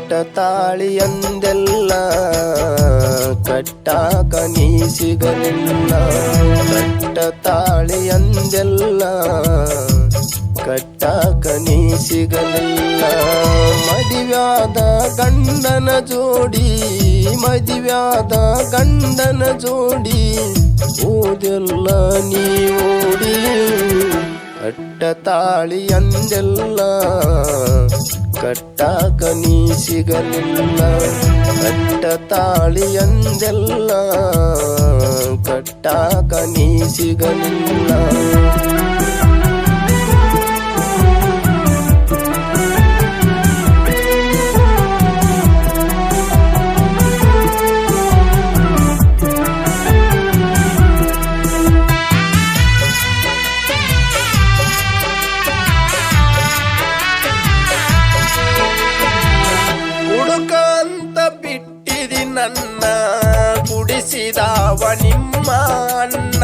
ಕಟ್ಟ ತಾಳಿಯಂದೆಲ್ಲ ಕಟ್ಟಾಕ ನೀ ಸಿಗಲಿಲ್ಲ. ಕಟ್ಟ ತಾಳಿಯಂದೆಲ್ಲ ಕಟ್ಟಾಕ ನೀ ಸಿಗಲಿಲ್ಲ. ಮದುವ್ಯಾದ ಗಂಡನ ಜೋಡಿ ಮದುವ್ಯಾದ ಗಂಡನ ಜೋಡಿ ಓದೆಲ್ಲ ನೀ ಓಡಿ. ಕಟ್ಟ ತಾಳಿಯಂದೆಲ್ಲ ಕಟ್ಟಾಕ ನೀ ಸಿಗಲಿಲ್ಲ. ಕಟ್ಟ ತಾಳಿಯಂದೆಲ್ಲ ಕಟ್ಟಾಕ ನೀ ಸಿಗಲಿಲ್ಲ. ನನ್ನ ಕುಡಿಸಿದವ ನಿಮ್ಮ ಅಣ್ಣ.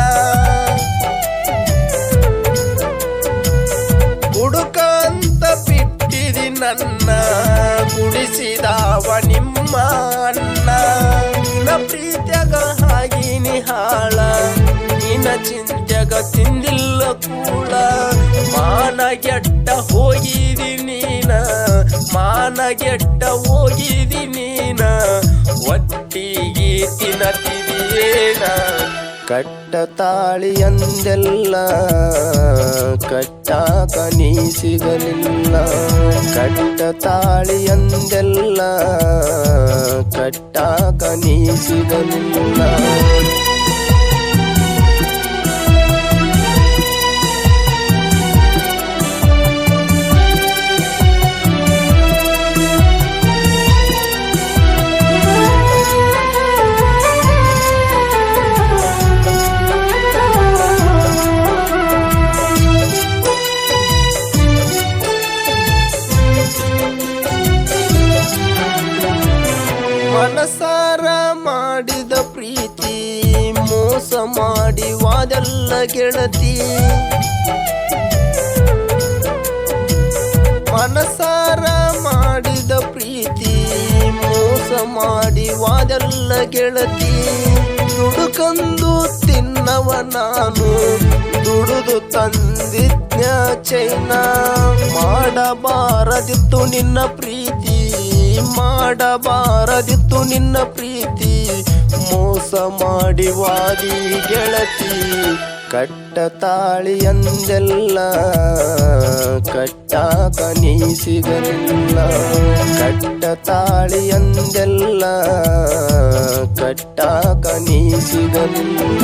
ಹುಡುಕಂತ ಬಿಟ್ಟಿದಿ ನನ್ನ ಕುಡಿಸಿದವ ನಿಮ್ಮ ಅಣ್ಣ. ನಿನ್ನ ಪ್ರೀತ್ಯಾಗ ಹಾಗಿನಿ ಹಾಳ ನಿನ್ನ ಚಿಂತ್ಯಾಗ ತಿಂದಿಲ್ಲ ಕೂಳ. ಮಾನಗೆಟ್ಟ ಹೋಗಿದಿ ನೀನ ಮಾನಗೆಟ್ಟ ಹೋಗಿದಿ ನೀನ ಒಟ್ಟಿಗೆ ತಿನ್ನತಿದೇನ. ಕಟ್ಟ ತಾಳಿಯಂದೆಲ್ಲ ಕಟ್ಟಾಕ ನೀ ಸಿಗಲಿಲ್ಲ. ಕಟ್ಟ ತಾಳಿಯಂದೆಲ್ಲ ಕಟ್ಟಾಕ ನೀ ಸಿಗಲಿಲ್ಲ. ಮನಸಾರ ಮಾಡಿದ ಪ್ರೀತಿ ಮೋಸ ಮಾಡಿ ವಾದೆಲ್ಲ ಗೆಳತಿ. ಮನಸಾರ ಮಾಡಿದ ಪ್ರೀತಿ ಮೋಸ ಮಾಡಿ ವಾದೆಲ್ಲ ಗೆಳತಿ. ದುಡುಕಂದು ತಿನ್ನವ ನಾನು ದುಡುದು ತಂದಿದ್ನ ಚೈನ. ಮಾಡಬಾರದಿತ್ತು ನಿನ್ನ ಪ್ರೀತಿ ಮಾಡಬಾರದಿತ್ತು ನಿನ್ನ ಪ್ರೀತಿ ಮೋಸ ಮಾಡಿ ವಾದಿ ಗೆಳತಿ. ಕಟ್ಟ ತಾಳಿಯಂದೆಲ್ಲ ಕಟ್ಟಾಕ ನೀ ಸಿಗಲಿಲ್ಲ. ಕಟ್ಟ ತಾಳಿಯಂದೆಲ್ಲ ಕಟ್ಟಾಕ ನೀ ಸಿಗಲಿಲ್ಲ.